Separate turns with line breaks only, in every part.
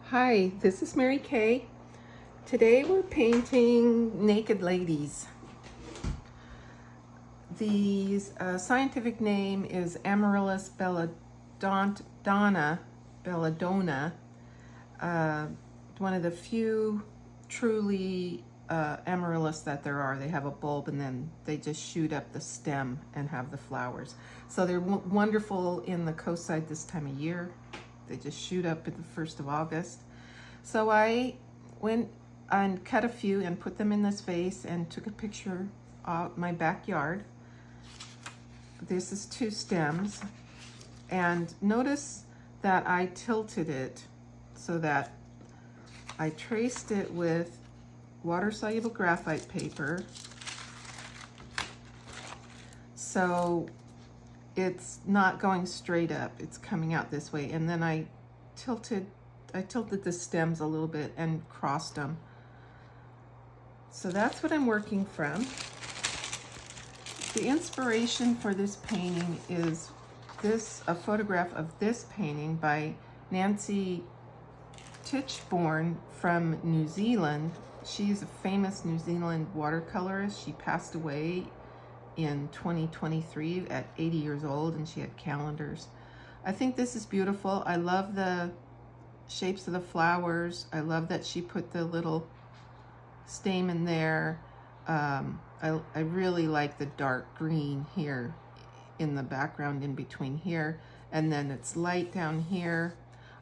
Hi, this is Mary Kay. Today we're painting naked ladies. The scientific name is Amaryllis Belladonna, one of the few truly amaryllis that there are. They have a bulb and then they just shoot up the stem and have the flowers. So they're wonderful in the coastside this time of year. They just shoot up at the 1st of August. So I went and cut a few and put them in this vase and took a picture of my backyard. This is 2 stems, and notice that I tilted it so that I traced it with water-soluble graphite paper, so it's not going straight up, it's coming out this way. And then I tilted the stems a little bit and crossed them. So that's what I'm working from. The inspiration for this painting is a photograph of this painting by Nancy Tichbourne from New Zealand. She's a famous New Zealand watercolorist. She passed away in 2023 at 80 years old, and she had calendars. I think this is beautiful. I love the shapes of the flowers. I love that she put the little stamen there. I really like the dark green here in the background in between here, and then it's light down here.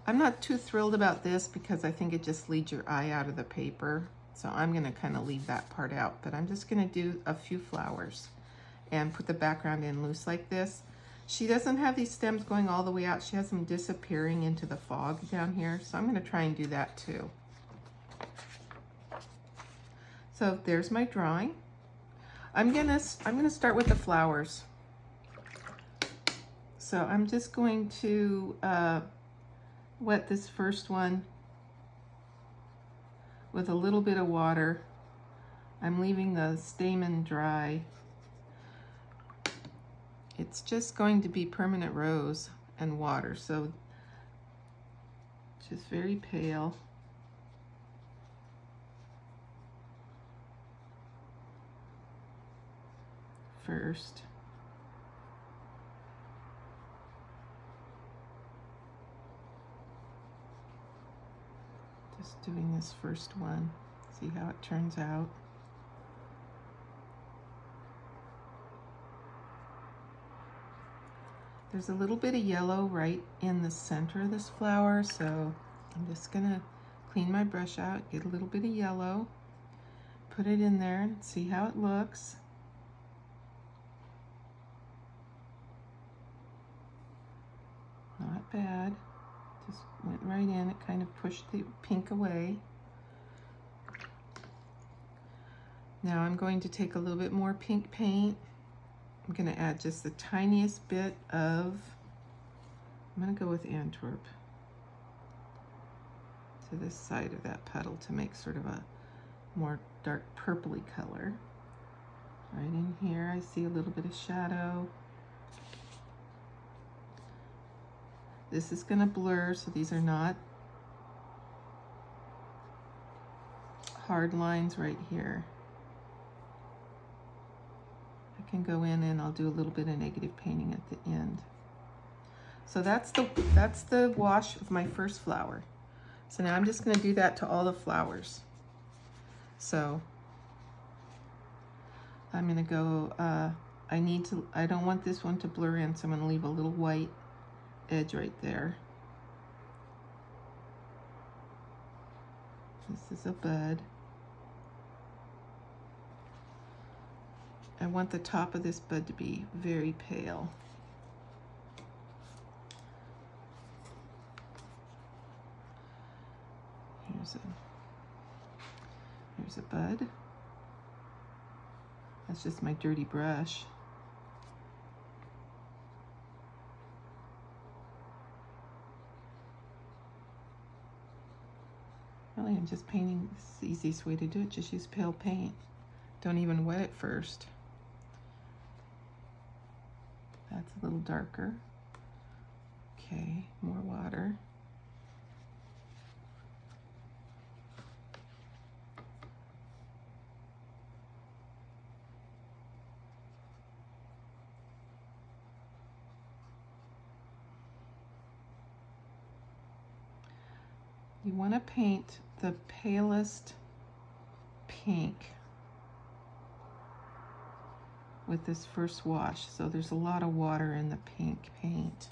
I'm not too thrilled about this because I think it just leads your eye out of the paper, so I'm going to kind of leave that part out, but I'm just going to do a few flowers and put the background in loose like this. She doesn't have these stems going all the way out. She has them disappearing into the fog down here, so I'm going to try and do that too. So there's my drawing. I'm gonna start with the flowers. So I'm just going to wet this first one with a little bit of water. I'm leaving the stamen dry. It's just going to be permanent rose and water, so just very pale. First. Just doing this first one, see how it turns out. There's a little bit of yellow right in the center of this flower, so I'm just gonna clean my brush out, get a little bit of yellow, put it in there and see how it looks. Not bad. Just went right in. It kind of pushed the pink away. Now I'm going to take a little bit more pink paint. I'm going to add just the tiniest bit of, I'm going to go with Antwerp to this side of that petal to make sort of a more dark purpley color. Right in here I see a little bit of shadow. This is going to blur, so these are not hard lines right here. I can go in and I'll do a little bit of negative painting at the end. So that's the wash of my first flower. So now I'm just going to do that to all the flowers. So I'm going to go, I don't want this one to blur in, so I'm going to leave a little white edge right there. This is a bud. I want the top of this bud to be very pale. Here's a bud. That's just my dirty brush. Really, I'm just painting. This is the easiest way to do it. Just use pale paint. Don't even wet it first. That's a little darker. Okay, more water. You want to paint the palest pink with this first wash. So there's a lot of water in the pink paint.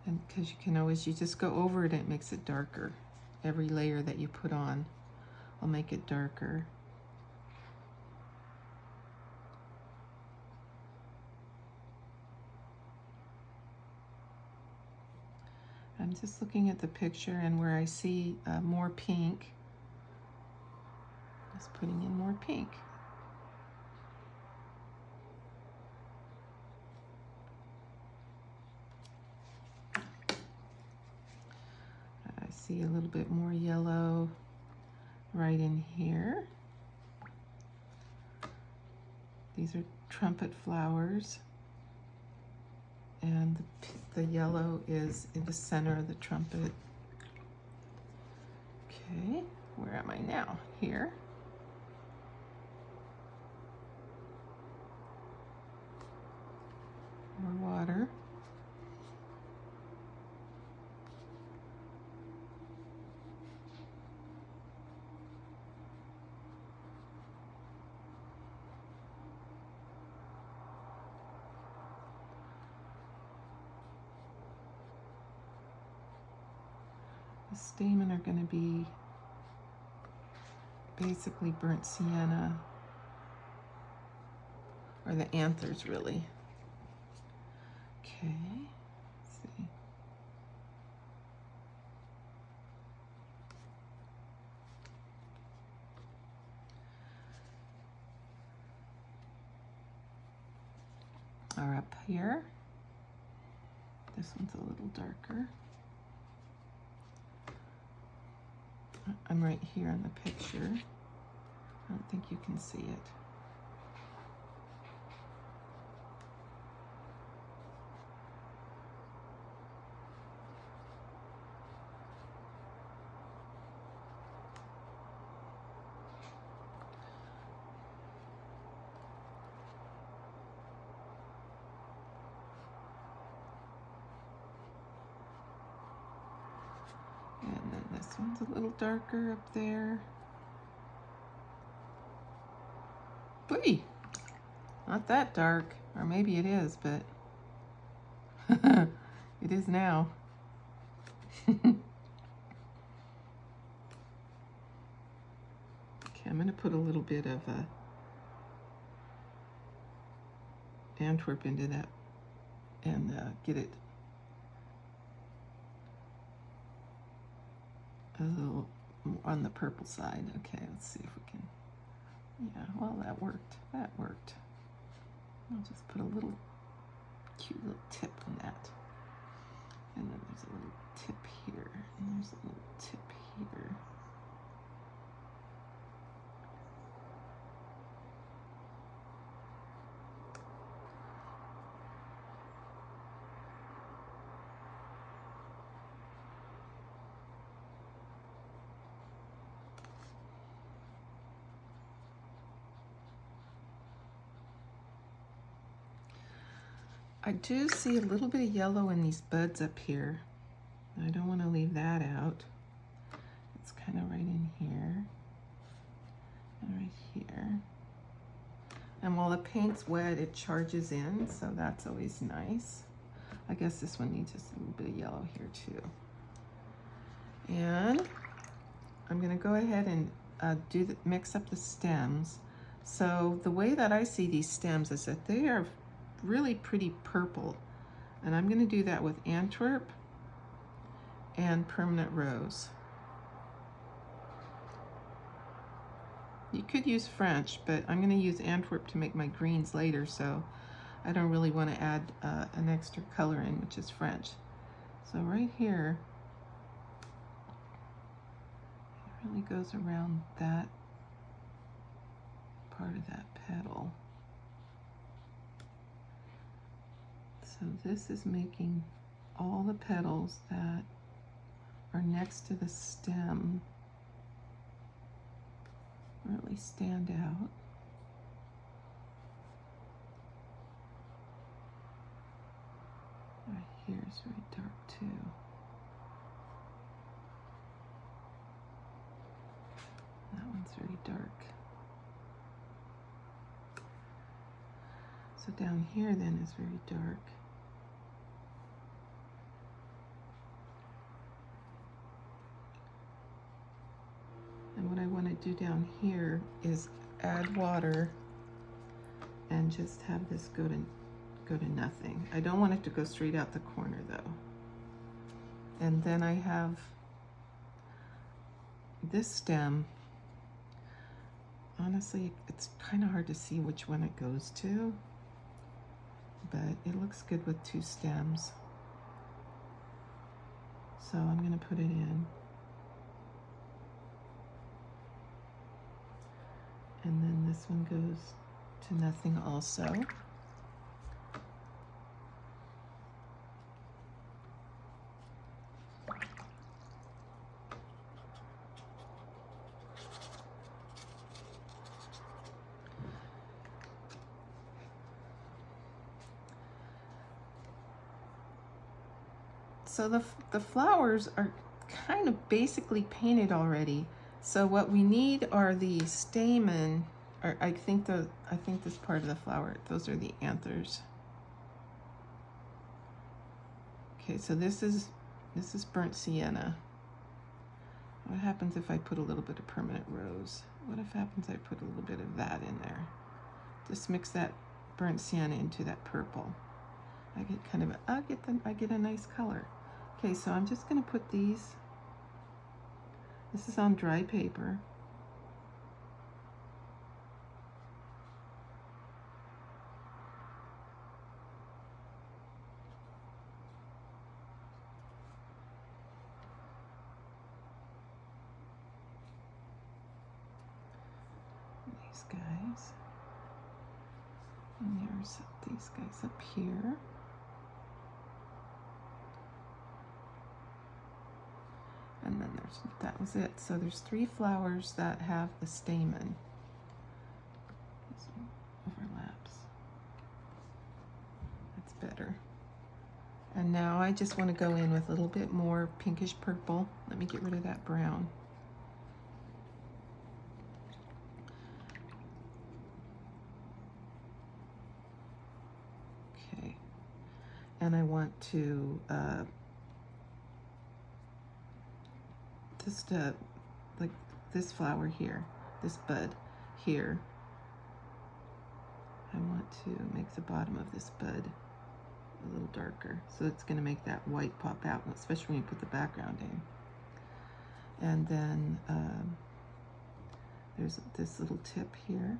And because you can always, you just go over it and it makes it darker. Every layer that you put on will make it darker. I'm just looking at the picture, and where I see more pink, just putting in more pink. I see a little bit more yellow right in here. These are trumpet flowers, and the yellow is in the center of the trumpet. Okay, where am I now? Here. More water. The stamen are going to be basically burnt sienna, or the anthers really. Okay, let's see. Or up here, this one's a little darker. I'm right here in the picture. I don't think you can see it. And then this one's a little darker up there. Boy, not that dark, or maybe it is, but it is now. Okay, I'm going to put a little bit of Antwerp into that and get it a little on the purple side. Okay, let's see if we can. Yeah, well, that worked. That worked. I'll just put a little cute little tip on that. And then there's a little tip here. And there's a little tip here. I do see a little bit of yellow in these buds up here. I don't want to leave that out. It's kind of right in here and right here. And while the paint's wet, it charges in, so that's always nice. I guess this one needs just a little bit of yellow here too. And I'm going to go ahead and mix up the stems. So the way that I see these stems is that they are really pretty purple, and I'm going to do that with Antwerp and permanent rose. You could use French, but I'm going to use Antwerp to make my greens later, so I don't really want to add an extra color in, which is French. So right here, it really goes around that part of that petal. So this is making all the petals that are next to the stem really stand out. Right here is very dark too. dark. So down here then is very dark. And what I want to do down here is add water and just have this go to nothing. I don't want it to go straight out the corner though. And then I have this stem. Honestly, it's kind of hard to see which one it goes to, but it looks good with two stems. So I'm going to put it in. And then this one goes to nothing also. So the flowers are kind of basically painted already. So what we need are the stamen, or I think this part of the flower, those are the anthers. Okay, so this is burnt sienna. What happens if I put a little bit of permanent rose? What if happens I put a little bit of that in there? Just mix that burnt sienna into that purple. I get kind of I get a nice color. Okay, so I'm just going to put these. This is on dry paper. These guys. And there's these guys up here. And then that was it. So there's 3 flowers that have the stamen. This one overlaps. That's better. And now I just want to go in with a little bit more pinkish purple. Let me get rid of that brown. Okay. And I want to just like this flower here, this bud here. I want to make the bottom of this bud a little darker, so it's going to make that white pop out, especially when you put the background in. And then there's this little tip here.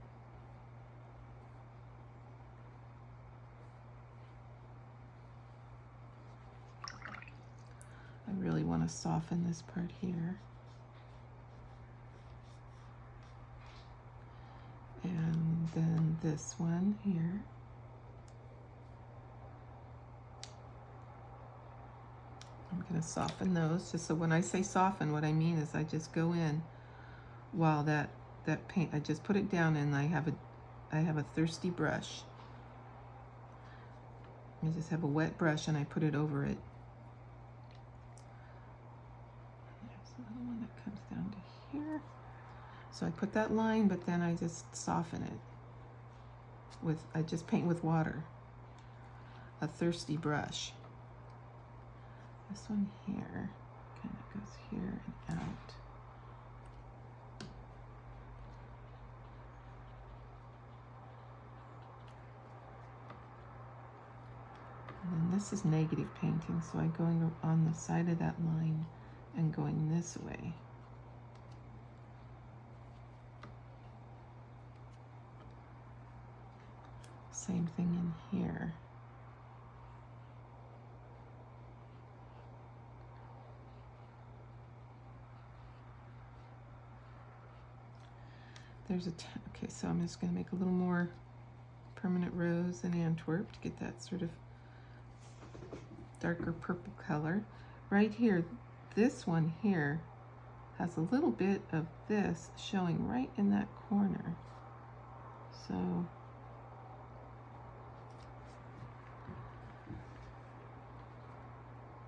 I really want to soften this part here. And then this one here. I'm going to soften those, just so when I say soften, what I mean is I just go in while that paint, I just put it down, and I have a thirsty brush. I just have a wet brush and I put it over it. Down to here. So I put that line, but then I just soften it I just paint with water. A thirsty brush. This one here kind of goes here and out. And then this is negative painting, so I'm going on the side of that line and going this way. Same thing in here. There's okay, so I'm just going to make a little more permanent rose in Antwerp to get that sort of darker purple color. Right here, this one here has a little bit of this showing right in that corner. So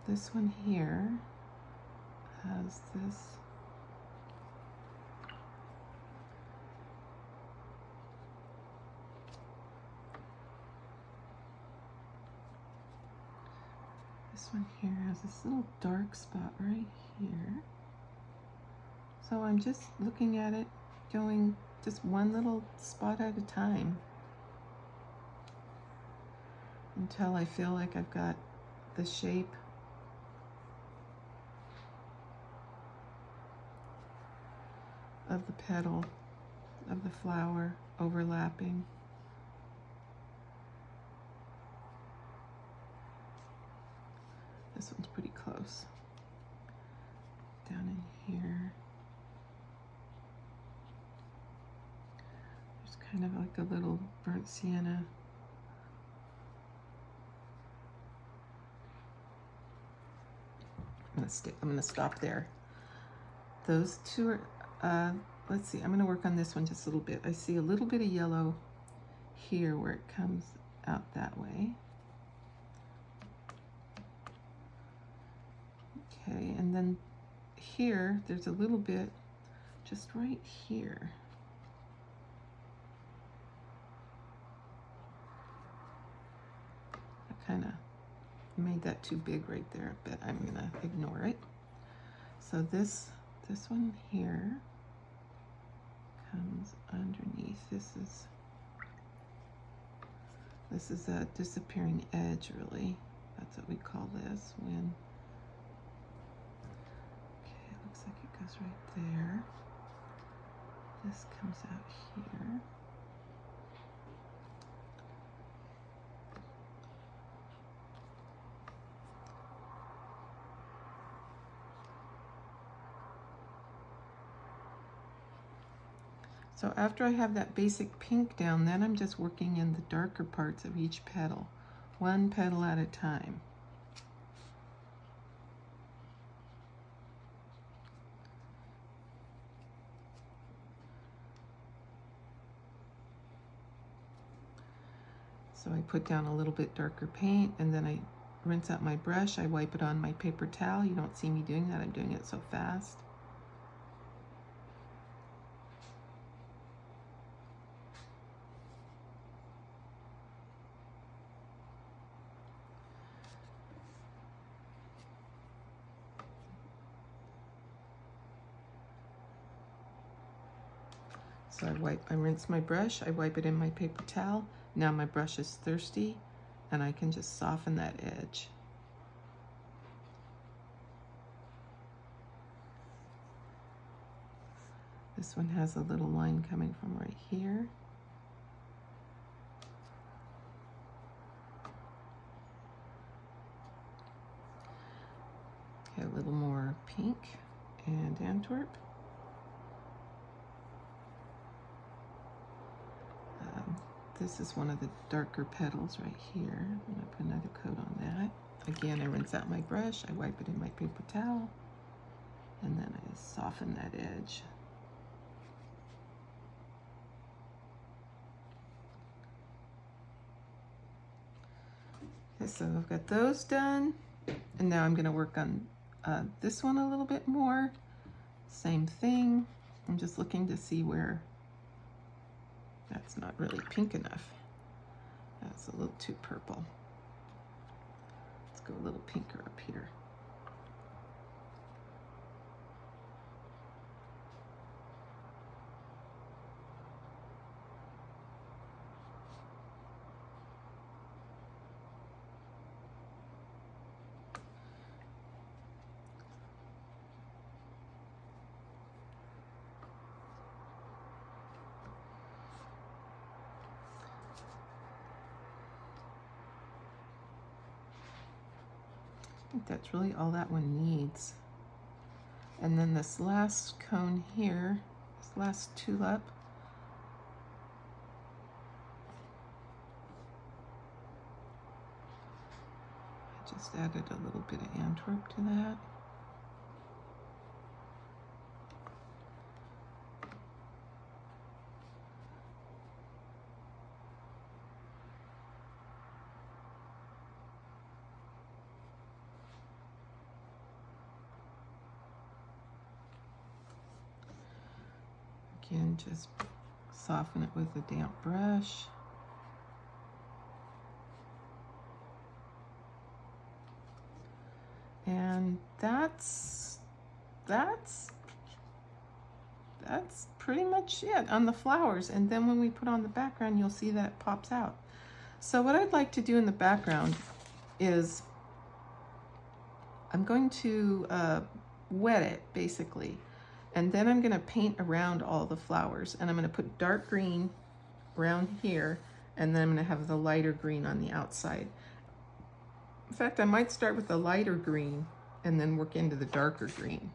this one here has this one here has this little dark spot right here. So I'm just looking at it, doing just one little spot at a time until I feel like I've got the shape of the petal of the flower overlapping. This one's pretty close. Down in here, there's kind of like a little burnt sienna. I'm gonna stop there. Those two are, let's see, I'm gonna work on this one just a little bit. I see a little bit of yellow here where it comes out that way. Okay, and then here, there's a little bit just right here. I kind of made that too big right there, but I'm gonna ignore it. So this one here comes underneath. This is a disappearing edge, really. That's what we call this when. Okay, it looks like it goes right there. This comes out here. So after I have that basic pink down, then I'm just working in the darker parts of each petal, one petal at a time. So I put down a little bit darker paint, and then I rinse out my brush. I wipe it on my paper towel. You don't see me doing that. I'm doing it so fast. So I rinse my brush, I wipe it in my paper towel. Now my brush is thirsty, and I can just soften that edge. This one has a little line coming from right here. Okay, a little more pink and Antwerp. This is one of the darker petals right here. I'm gonna put another coat on that. Again, I rinse out my brush, I wipe it in my paper towel, and then I soften that edge. Okay, so I've got those done, and now I'm gonna work on this one a little bit more. Same thing. I'm just looking to see where that's not really pink enough. That's a little too purple. Let's go a little pinker up here. I think that's really all that one needs. And then this last cone here, this last tulip, I just added a little bit of Antwerp to that. Again, just soften it with a damp brush. And that's pretty much it on the flowers. And then when we put on the background, you'll see that it pops out. So what I'd like to do in the background is I'm going to wet it basically, and then I'm going to paint around all the flowers, and I'm going to put dark green around here, and then I'm going to have the lighter green on the outside. In fact, I might start with the lighter green and then work into the darker green.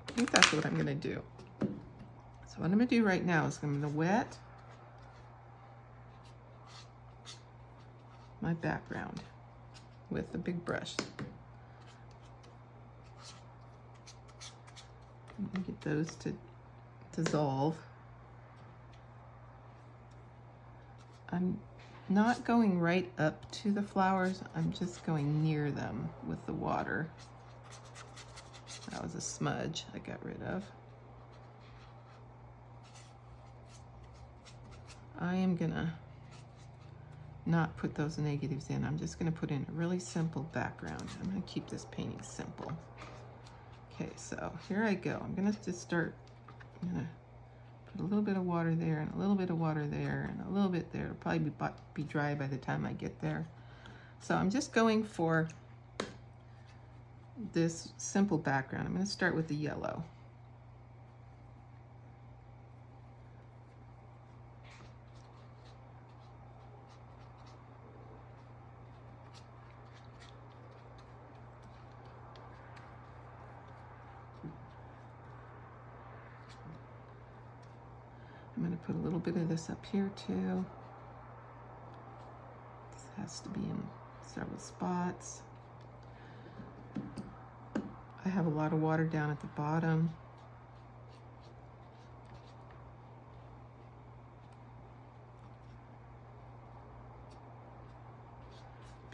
I think that's what I'm going to do. So what I'm going to do right now is I'm going to wet my background with a big brush. I'm going to get those to dissolve. I'm not going right up to the flowers, I'm just going near them with the water. That was a smudge I got rid of. I am gonna not put those negatives in. I'm just gonna put in a really simple background. I'm gonna keep this painting simple. Okay, so here I go. I'm gonna just start, I'm gonna put a little bit of water there and a little bit of water there and a little bit there. It'll probably be dry by the time I get there. So I'm just going for this simple background. I'm gonna start with the yellow. I'm going to put a little bit of this up here too. This has to be in several spots. I have a lot of water down at the bottom.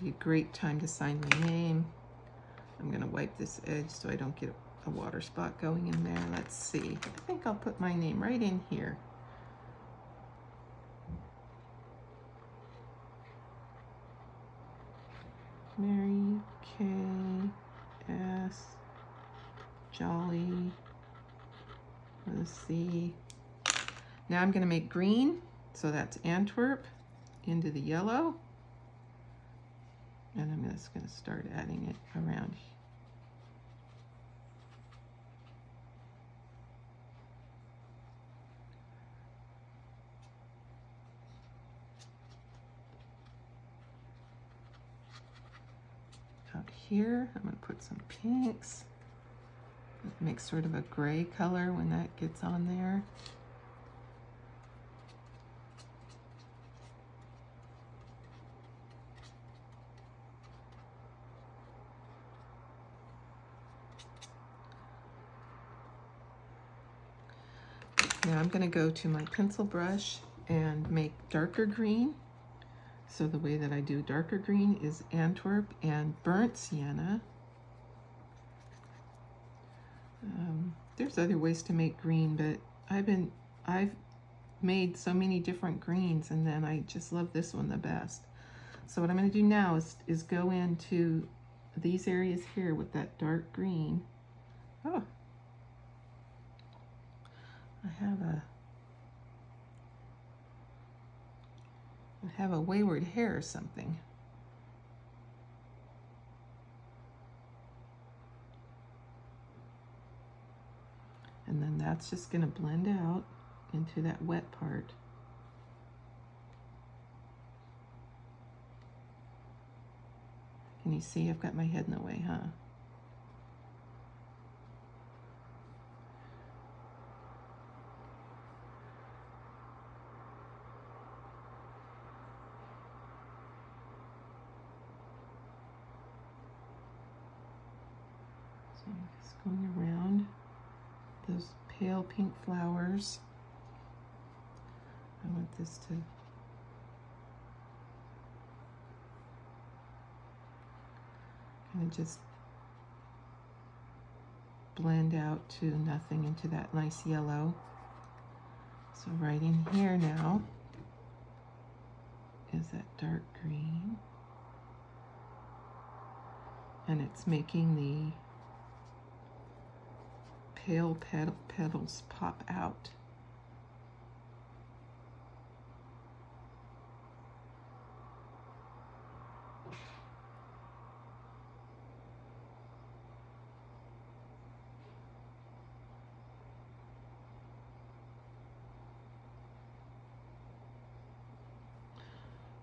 Be a great time to sign my name. I'm going to wipe this edge so I don't get a water spot going in there. Let's see. I think I'll put my name right in here. Mary K. S. Jolly with a C. Now I'm going to make green, so that's Antwerp into the yellow, and I'm just going to start adding it around. Out here, I'm going to put some pinks. Make sort of a gray color when that gets on there. Now I'm going to go to my pencil brush and make darker green. So the way that I do darker green is Antwerp and burnt sienna. There's other ways to make green, but I've made so many different greens, and then I just love this one the best. So what I'm going to do now is go into these areas here with that dark green. Oh, I have a wayward hair or something. And then that's just going to blend out into that wet part. Can you see I've got my head in the way, huh? So I'm just going around those pale pink flowers. I want this to kind of just blend out to nothing into that nice yellow. So right in here now is that dark green. and it's making the pale petals pop out.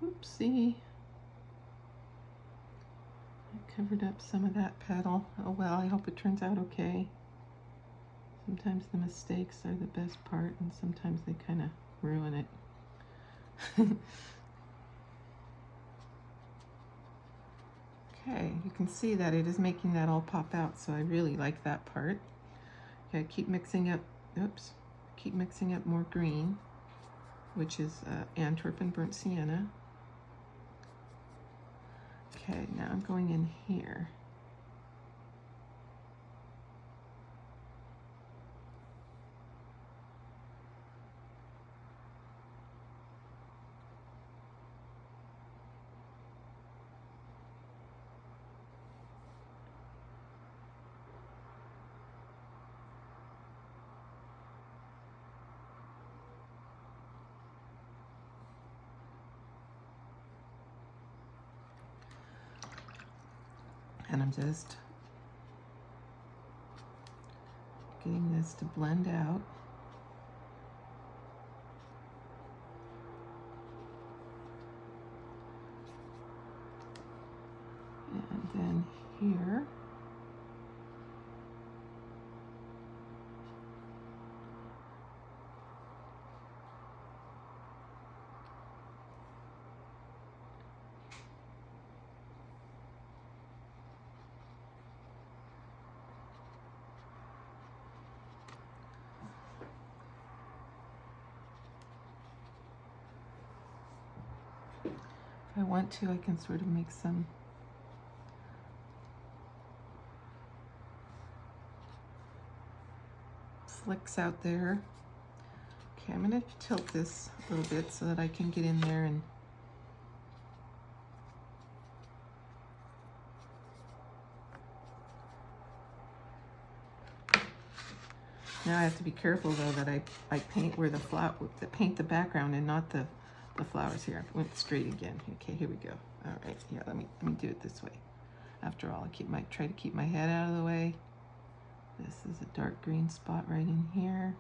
Oopsie. I covered up some of that petal. Oh well, I hope it turns out okay. Sometimes the mistakes are the best part, and sometimes they kind of ruin it. Okay, you can see that it is making that all pop out, so I really like that part. Okay, keep mixing up, oops, keep mixing up more green, which is Antwerp and burnt sienna. Okay, now I'm going in here. And I'm just getting this to blend out. And then here, if I want to, I can sort of make some flicks out there. Okay, I'm going to tilt this a little bit so that I can get in there and now I have to be careful though that I paint where paint the background and not the flowers here. I went straight again. Okay, here we go. All right, yeah, let me do it this way. After all, I try to keep my head out of the way. This is a dark green spot right in here.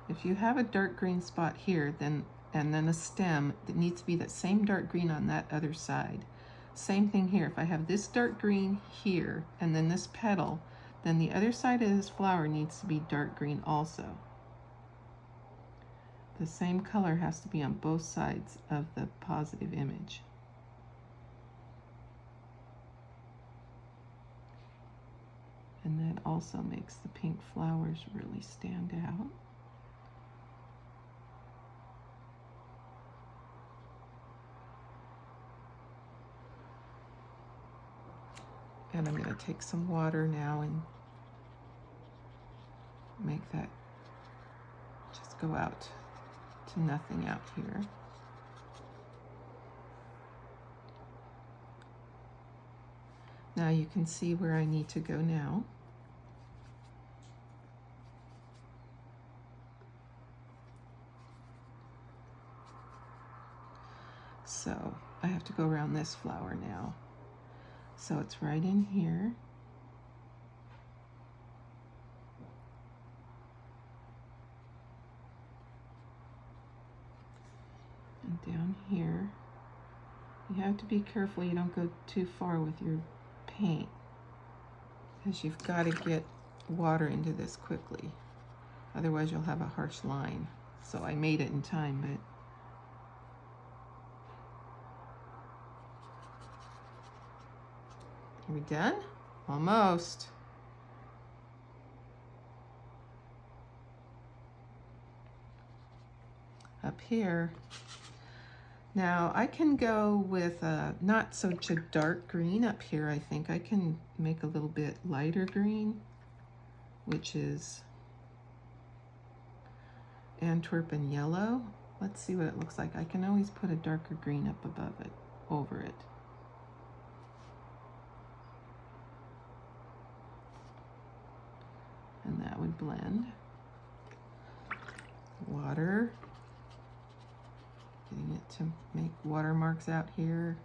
If you have a dark green spot here, and then a stem, it needs to be that same dark green on that other side. Same thing here. If I have this dark green here, and then this petal, then the other side of this flower needs to be dark green also. The same color has to be on both sides of the positive image. And that also makes the pink flowers really stand out. And I'm going to take some water now and make that just go out to nothing out here. Now you can see where I need to go now. So I have to go around this flower now. So it's right in here. And down here. You have to be careful you don't go too far with your paint, because you've got to get water into this quickly. Otherwise you'll have a harsh line. So I made it in time, but are we done? Almost. up here. Now I can go with not such a dark green up here. I think I can make a little bit lighter green, which is Antwerpen yellow. Let's see what it looks like. I can always put a darker green up above it, over it. And that would blend. Water. Getting it to make watermarks out here.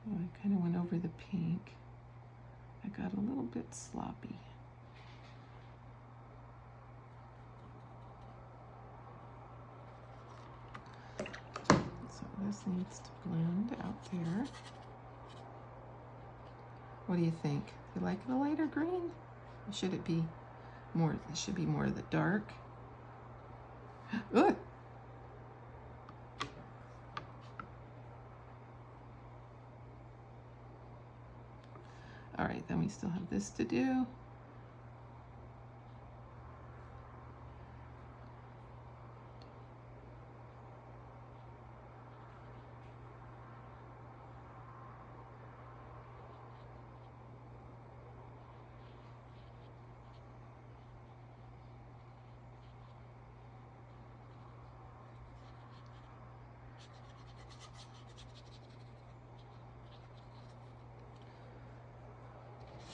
Oh, I kind of went over the pink. I got a little bit sloppy. So this needs to blend out there. What do you think? Do you like it a lighter green? Or should it be more? It should be more of the dark. Ugh. All right, then we still have this to do.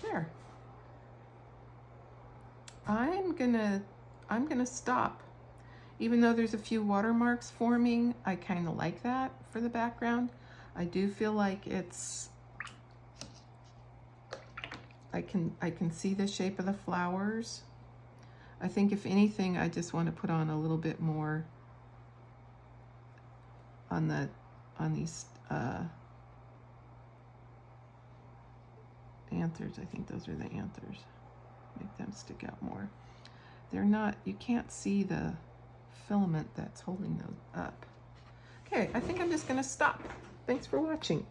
There. I'm gonna stop. Even though there's a few watermarks forming, I kind of like that for the background. I do feel like it's, I can see the shape of the flowers. I think if anything, I just want to put on a little bit more on these anthers. I think those are the anthers. Make them stick out more. They're not, you can't see the filament that's holding those up. Okay, I think I'm just gonna stop. Thanks for watching.